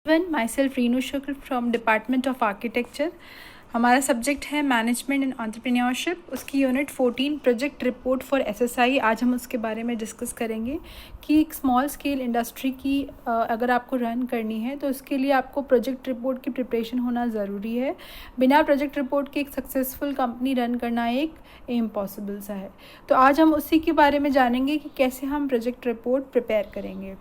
My self Reenu Shukla from department of architecture. हमारा subject है management and entrepreneurship. उसकी unit 14 project report for SSI. आज हम उसके बारे में डिस्कस करेंगे कि एक स्मॉल स्केल इंडस्ट्री की अगर आपको रन करनी है तो उसके लिए आपको प्रोजेक्ट रिपोर्ट की प्रिपरेशन होना ज़रूरी है। बिना प्रोजेक्ट रिपोर्ट के एक सक्सेसफुल कंपनी रन करना एक इम्पॉसिबल सा है। तो आज हम उसी के बारे में जानेंगे कि कैसे हम प्रोजेक्ट रिपोर्ट प्रिपेयर करेंगे।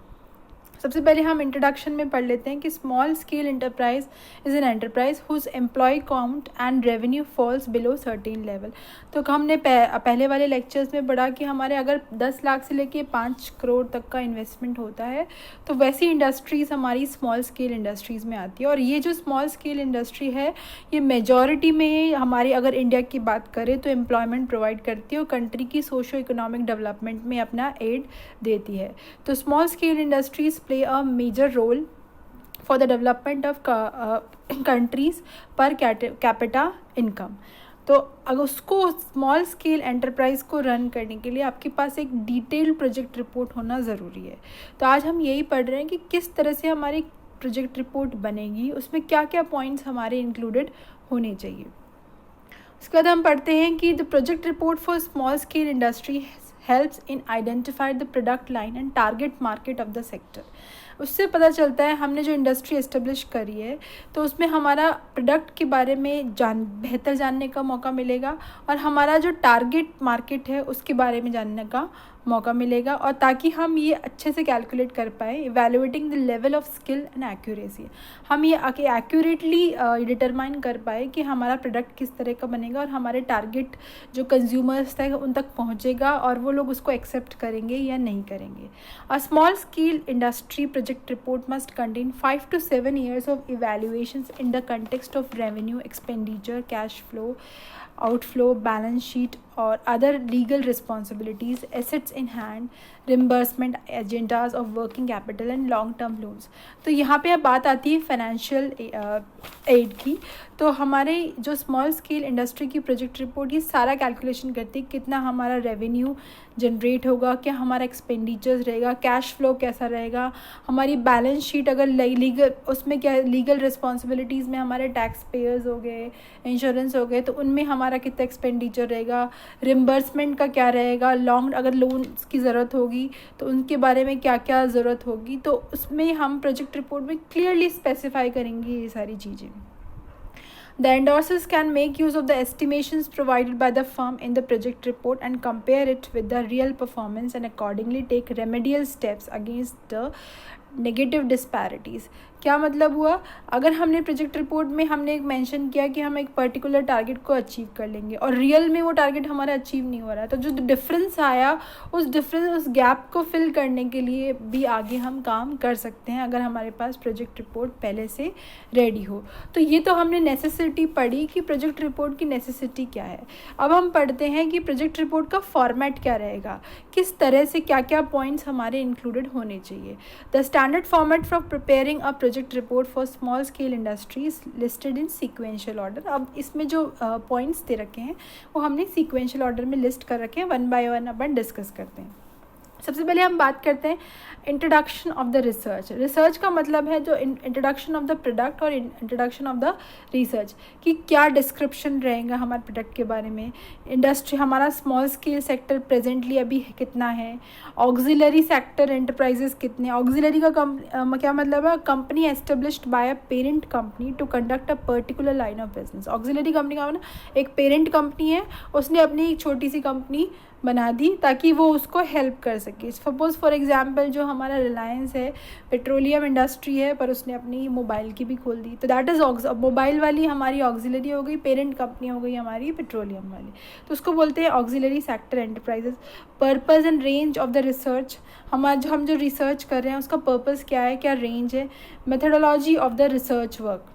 सबसे पहले हम इंट्रोडक्शन में पढ़ लेते हैं कि small scale enterprise is an enterprise whose employ count and revenue falls below certain level. तो हमने पहले वाले लेक्चर्स में पढ़ा कि हमारे अगर 10 लाख से लेके 5 करोड़ तक का इन्वेस्टमेंट होता है तो वैसी इंडस्ट्रीज़ हमारी स्मॉल स्केल इंडस्ट्रीज़ में आती है। और ये जो स्मॉल स्केल इंडस्ट्री है ये मेजॉरिटी में हमारी अगर इंडिया की बात करें तो एम्प्लॉयमेंट प्रोवाइड करती है और कंट्री की सोशो इकोनॉमिक डेवलपमेंट में अपना एड देती है। तो small scale industries play a major role for the development of countries per capita income। तो अगर उसको स्मॉल स्केल एंटरप्राइज को रन करने के लिए आपके पास एक डिटेल्ड प्रोजेक्ट रिपोर्ट होना ज़रूरी है। तो आज हम यही पढ़ रहे हैं कि किस तरह से हमारी प्रोजेक्ट रिपोर्ट बनेगी, उसमें क्या क्या पॉइंट्स हमारे इंक्लूडेड होने चाहिए। उसके बाद हम पढ़ते हैं कि the project report for small scale industry helps in identify the product line and target market of the sector। उससे पता चलता है हमने जो इंडस्ट्री एस्टेब्लिश करी है तो उसमें हमारा प्रोडक्ट के बारे में बेहतर जानने का मौका मिलेगा और हमारा जो टारगेट मार्केट है उसके बारे में जानने का मौका मिलेगा, और ताकि हम ये अच्छे से कैलकुलेट कर पाए evaluating the level of skill and accuracy. हम ये एक्यूरेटली डिटरमाइन कर पाए कि हमारा प्रोडक्ट किस तरह का बनेगा और हमारे टारगेट जो कंज्यूमर्स तक उन तक पहुँचेगा और वो लोग उसको एक्सेप्ट करेंगे या नहीं करेंगे। A small scale industry project report must contain 5 to 7 years of evaluations in the context of revenue, expenditure, cash flow, outflow, balance sheet or other legal responsibilities, assets in hand, reimbursement agendas of working capital and long term loans। तो यहाँ पे अब बात आती है financial aid की। तो हमारे जो स्मॉल स्केल इंडस्ट्री की प्रोजेक्ट रिपोर्ट ये सारा कैलकुलेशन करती है कितना हमारा रेवेन्यू जनरेट होगा, क्या हमारा एक्सपेंडिचर्स रहेगा, कैश फ्लो कैसा रहेगा, हमारी बैलेंस शीट अगर लीगल उसमें क्या लीगल रिस्पॉन्सिबिलिटीज़ में हमारे टैक्स पेयर्स हो गए, इंश्योरेंस हो गए तो उनमें हमारा कितना एक्सपेंडिचर रहेगा, रिम्बर्समेंट का क्या रहेगा, लॉन्ग अगर लोन्स की ज़रूरत होगी तो उनके बारे में क्या क्या ज़रूरत होगी। तो उसमें हम प्रोजेक्ट रिपोर्ट में क्लियरली स्पेसिफाई करेंगे ये सारी चीज़ें। The endorsers can make use of the estimations provided by the firm in the project report and compare it with the real performance and accordingly take remedial steps against the negative disparities. क्या मतलब हुआ, अगर हमने project report में हमने एक mention किया कि हम एक पर्टिकुलर टारगेट को अचीव कर लेंगे और रियल में वो टारगेट हमारा अचीव नहीं हो रहा है तो जो डिफरेंस आया उस गैप को फिल करने के लिए भी आगे हम काम कर सकते हैं अगर हमारे पास प्रोजेक्ट रिपोर्ट पहले से रेडी हो। तो ये तो हमने नेसेसिटी पढ़ी कि प्रोजेक्ट रिपोर्ट की नेसेसिटी क्या है। अब हम पढ़ते हैं कि प्रोजेक्ट रिपोर्ट का फॉर्मेट क्या रहेगा, किस तरह से क्या क्या पॉइंट्स हमारे इंक्लूडेड होने चाहिए। The standard format for preparing a project report for small scale industries listed in sequential order. अब इसमें जो पॉइंट्स दे रखे हैं वो हमने सीक्वेंशियल ऑर्डर में लिस्ट कर रखे हैं, one by one upon discuss करते हैं। सबसे पहले हम बात करते हैं introduction of the research. Research का मतलब है जो इंट्रोडक्शन ऑफ द प्रोडक्ट और इंट्रोडक्शन ऑफ द रिसर्च कि क्या डिस्क्रिप्शन रहेगा हमारे प्रोडक्ट के बारे में, इंडस्ट्री हमारा स्मॉल स्केल सेक्टर प्रेजेंटली अभी कितना है, ऑक्सिलरी सेक्टर एंटरप्राइजेस कितने। ऑक्सिलरी का क्या मतलब है, company established by a parent company to conduct a particular line of business. Auxiliary company का मतलब एक पेरेंट कंपनी है उसने अपनी एक छोटी सी कंपनी बना दी ताकि वो उसको हेल्प कर सके। सपोज फॉर एग्जांपल जो हमारा रिलायंस है पेट्रोलियम इंडस्ट्री है पर उसने अपनी मोबाइल की भी खोल दी तो दैट इज़ मोबाइल वाली हमारी ऑक्सिलरी हो गई, पेरेंट कंपनी हो गई हमारी पेट्रोलियम वाली, तो उसको बोलते हैं auxiliary sector enterprises. Purpose and range of the research, हम जो रिसर्च कर रहे हैं उसका पर्पस क्या है, क्या रेंज है। Methodology of the research work,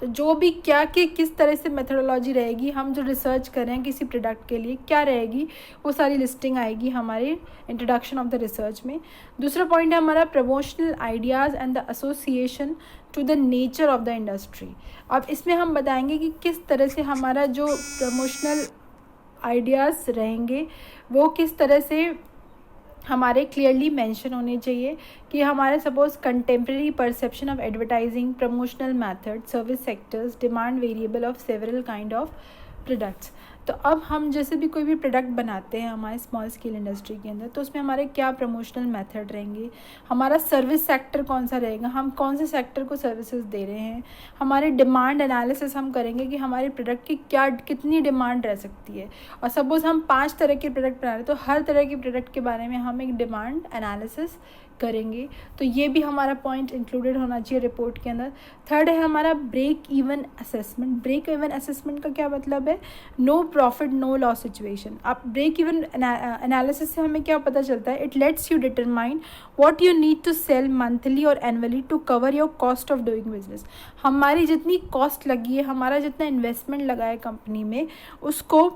तो जो भी क्या कि किस तरह से मेथडोलॉजी रहेगी, हम जो रिसर्च कर रहे हैं किसी प्रोडक्ट के लिए क्या रहेगी वो सारी लिस्टिंग आएगी हमारे इंट्रोडक्शन ऑफ द रिसर्च में। दूसरा पॉइंट है हमारा promotional ideas and the association to the nature of the industry. अब इसमें हम बताएंगे कि किस तरह से हमारा जो प्रमोशनल आइडियाज़ रहेंगे वो किस तरह से हमारे क्लियरली मेंशन होने चाहिए कि हमारे suppose contemporary perception of advertising, promotional method, service sectors, demand variable of several kind of products. तो अब हम जैसे भी कोई भी प्रोडक्ट बनाते हैं हमारे स्मॉल स्केल इंडस्ट्री के अंदर, तो उसमें हमारे क्या प्रमोशनल मेथड रहेंगे, हमारा सर्विस सेक्टर कौन सा रहेगा, हम कौन से सेक्टर को सर्विसेज दे रहे हैं, हमारे डिमांड एनालिसिस हम करेंगे कि हमारे प्रोडक्ट की क्या कितनी डिमांड रह सकती है। और सपोज़ हम 5 तरह के प्रोडक्ट बना रहे हैं तो हर तरह के प्रोडक्ट के बारे में हम एक डिमांड एनालिसिस करेंगे। तो ये भी हमारा पॉइंट इंक्लूडेड होना चाहिए रिपोर्ट के अंदर। थर्ड है हमारा break even assessment. Break even assessment का क्या मतलब है? No profit no loss situation. अब ब्रेक इवन एनालिसिस से हमें क्या पता चलता है? It lets you determine what you need to sell monthly और annually to cover your cost of doing business. हमारी जितनी कॉस्ट लगी है, हमारा जितना इन्वेस्टमेंट लगा है कंपनी में, उसको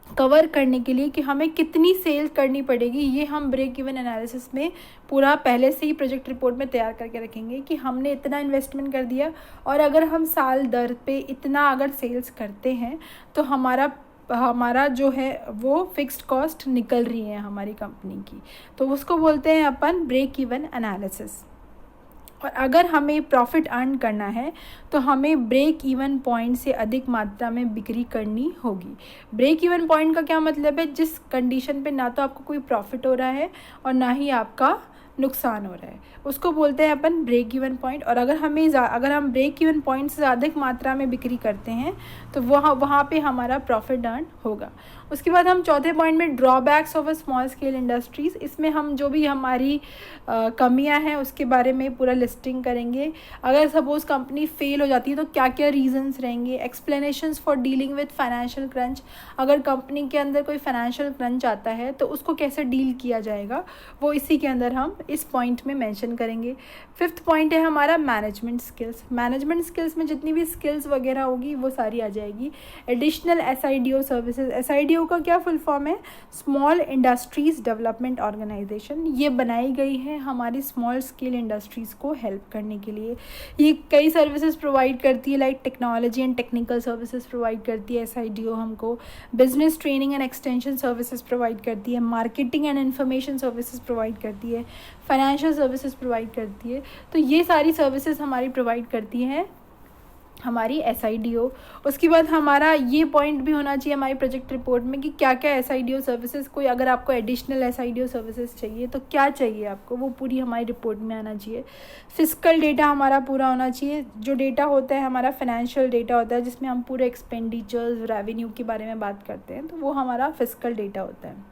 कवर करने के लिए कि हमें कितनी सेल करनी पड़ेगी, ये हम ब्रेक इवन एनालिसिस में पूरा पहले से ही प्रोजेक्ट रिपोर्ट में तैयार करके रखेंगे कि हमने इतना इन्वेस्टमेंट कर दिया और अगर हम साल दर पे इतना अगर सेल्स करते हैं तो हमारा जो है वो फिक्स्ड कॉस्ट निकल रही है हमारी कंपनी की। तो उसको बोलते हैं अपन ब्रेक इवन एनालिसिस। और अगर हमें प्रॉफिट अर्न करना है तो हमें ब्रेक इवन पॉइंट से अधिक मात्रा में बिक्री करनी होगी। ब्रेक इवन पॉइंट का क्या मतलब है? जिस कंडीशन पे ना तो आपको कोई प्रॉफिट हो रहा है और ना ही आपका नुकसान हो रहा है, उसको बोलते हैं अपन ब्रेक इवन पॉइंट। और अगर हम ब्रेक इवन पॉइंट से अधिक मात्रा में बिक्री करते हैं तो वहाँ पे हमारा प्रॉफिट अर्न होगा। उसके बाद हम चौथे पॉइंट में drawbacks of a small scale industries, इसमें हम जो भी हमारी कमियां हैं उसके बारे में पूरा लिस्टिंग करेंगे। अगर सपोज़ कंपनी फेल हो जाती है तो क्या क्या रीजंस रहेंगे। Explanations for dealing with financial crunch, अगर कंपनी के अंदर कोई फाइनेंशियल क्रंच आता है तो उसको कैसे डील किया जाएगा, वो इसी के अंदर हम इस पॉइंट में मेंशन करेंगे। फिफ्थ पॉइंट है हमारा मैनेजमेंट स्किल्स। मैनेजमेंट स्किल्स में जितनी भी स्किल्स वगैरह होगी वो सारी आ जाएगी। Additional SIDO services. SIDO का क्या फुल फॉर्म है? Small industries development organisation. ये बनाई गई है हमारी स्मॉल स्केल इंडस्ट्रीज़ को हेल्प करने के लिए। ये कई सर्विसेज प्रोवाइड करती है, like technology and technical services provide करती है SIDO हमको। Business training and extension services provide करती है। Marketing and information services provide करती है। फाइनेंशियल सर्विसेज प्रोवाइड करती है। तो ये सारी सर्विसेज हमारी प्रोवाइड करती हैं हमारी SIDO। उसके बाद हमारा ये पॉइंट भी होना चाहिए हमारी प्रोजेक्ट रिपोर्ट में कि क्या क्या SIDO सर्विसेज, कोई अगर आपको एडिशनल SIDO सर्विसेज चाहिए तो क्या चाहिए आपको, वो पूरी हमारी रिपोर्ट में आना चाहिए। फिजिकल डेटा हमारा पूरा होना चाहिए। जो डेटा होता है हमारा फाइनेंशियल डेटा होता है जिसमें हम पूरे एक्सपेंडिचर्स, रेवेन्यू के बारे में बात करते हैं, तो वो हमारा फिजिकल डेटा होता है।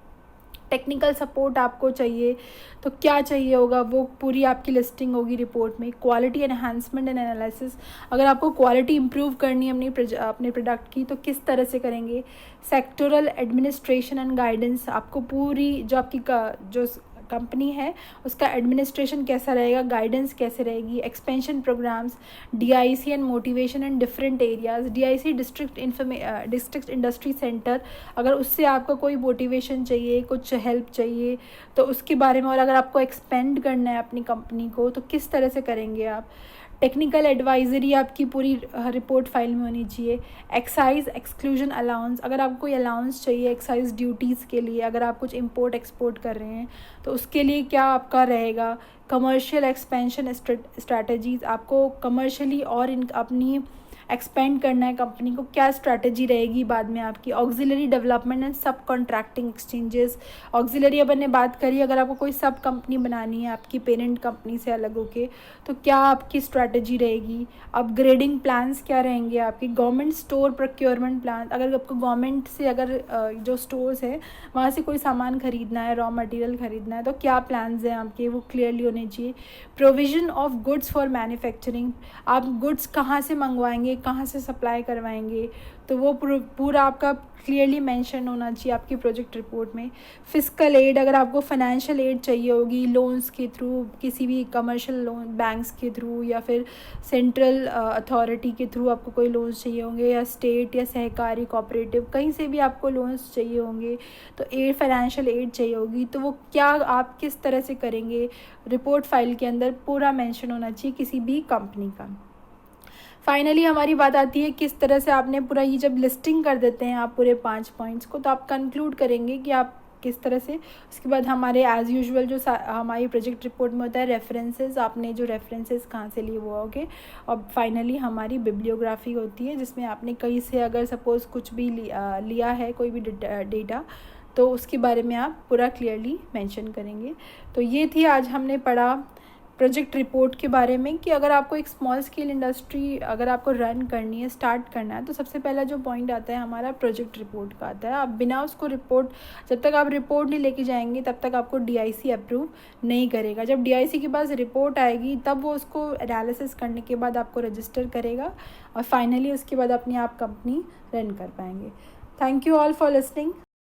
टेक्निकल सपोर्ट आपको चाहिए तो क्या चाहिए होगा, वो पूरी आपकी लिस्टिंग होगी रिपोर्ट में। क्वालिटी एनहांसमेंट एंड एनालिसिस, अगर आपको क्वालिटी इंप्रूव करनी है अपने प्रोडक्ट की तो किस तरह से करेंगे। सेक्टोरल एडमिनिस्ट्रेशन एंड गाइडेंस, आपको पूरी जो आपकी जो कंपनी है उसका एडमिनिस्ट्रेशन कैसा रहेगा, गाइडेंस कैसे रहेगी। Expansion programmes, DIC and motivation in different areas. DIC district industry centre, अगर उससे आपको कोई मोटिवेशन चाहिए, कुछ हेल्प चाहिए तो उसके बारे में। और अगर आपको एक्सपेंड करना है अपनी कंपनी को तो किस तरह से करेंगे आप। टेक्निकल एडवाइजरी आपकी पूरी रिपोर्ट फाइल में होनी चाहिए। एक्साइज एक्सक्लूजन अलाउंस, अगर आपको कोई अलाउंस चाहिए एक्साइज ड्यूटीज़ के लिए, अगर आप कुछ इंपोर्ट एक्सपोर्ट कर रहे हैं तो उसके लिए क्या आपका रहेगा। कमर्शियल एक्सपेंशन स्ट्रैटेजीज़, आपको कमर्शियली और अपनी एक्सपेंड करना है कंपनी को, क्या स्ट्रैटेजी रहेगी बाद में आपकी। ऑक्सिलरी डेवलपमेंट एंड सब कॉन्ट्रैक्टिंग एक्सचेंजेस, ऑक्सिलरी अपन ने बात करी, अगर आपको कोई सब कंपनी बनानी है आपकी पेरेंट कंपनी से अलग होके तो क्या आपकी स्ट्रैटेजी रहेगी। अपग्रेडिंग प्लान्स क्या रहेंगे आपकी। गवर्नमेंट स्टोर प्रोक्योरमेंट प्लान, अगर आपको गवर्नमेंट से अगर जो स्टोर्स है वहाँ से कोई सामान खरीदना है, रॉ मटेरियल खरीदना है तो क्या प्लान्स हैं आपके, वो क्लियरली होने चाहिए। Provision of goods for manufacturing, आप गुड्स कहाँ से मंगवाएंगे, कहाँ से सप्लाई करवाएंगे, तो वो पूरा आपका क्लियरली मेंशन होना चाहिए आपकी प्रोजेक्ट रिपोर्ट में। फिजिकल एड, अगर आपको फाइनेंशियल एड चाहिए होगी लोन्स के थ्रू, किसी भी कमर्शियल लोन बैंक्स के थ्रू या फिर सेंट्रल अथॉरिटी के थ्रू आपको कोई लोन्स चाहिए होंगे, या स्टेट या सहकारी कोऑपरेटिव कहीं से भी आपको लोन्स चाहिए होंगे तो फाइनेंशियल एड चाहिए होगी, तो वो क्या आप किस तरह से करेंगे, रिपोर्ट फाइल के अंदर पूरा मेंशन होना चाहिए किसी भी कंपनी का। फाइनली हमारी बात आती है किस तरह से आपने पूरा ये जब लिस्टिंग कर देते हैं आप पूरे 5 पॉइंट्स को, तो आप कंक्लूड करेंगे कि आप किस तरह से। उसके बाद हमारे एज़ यूजुअल जो हमारी प्रोजेक्ट रिपोर्ट में होता है रेफरेंसेस, आपने जो रेफरेंसेस कहाँ से लिए वो होगे। और फाइनली हमारी बिब्लियोग्राफी होती है जिसमें आपने कहीं से अगर सपोज़ कुछ भी लिया है कोई भी डेटा, तो उसके बारे में आप पूरा क्लियरली मेंशन करेंगे। तो ये थी आज हमने पढ़ा प्रोजेक्ट रिपोर्ट के बारे में कि अगर आपको एक स्मॉल स्केल इंडस्ट्री अगर आपको रन करनी है, स्टार्ट करना है, तो सबसे पहला जो पॉइंट आता है हमारा प्रोजेक्ट रिपोर्ट का आता है। आप बिना उसको रिपोर्ट, जब तक आप रिपोर्ट नहीं लेके जाएंगे तब तक आपको DIC अप्रूव नहीं करेगा। जब DIC के पास रिपोर्ट आएगी तब वो उसको एनालिसिस करने के बाद आपको रजिस्टर करेगा और फाइनली उसके बाद अपनी आप कंपनी रन कर पाएंगे। Thank you all for listening.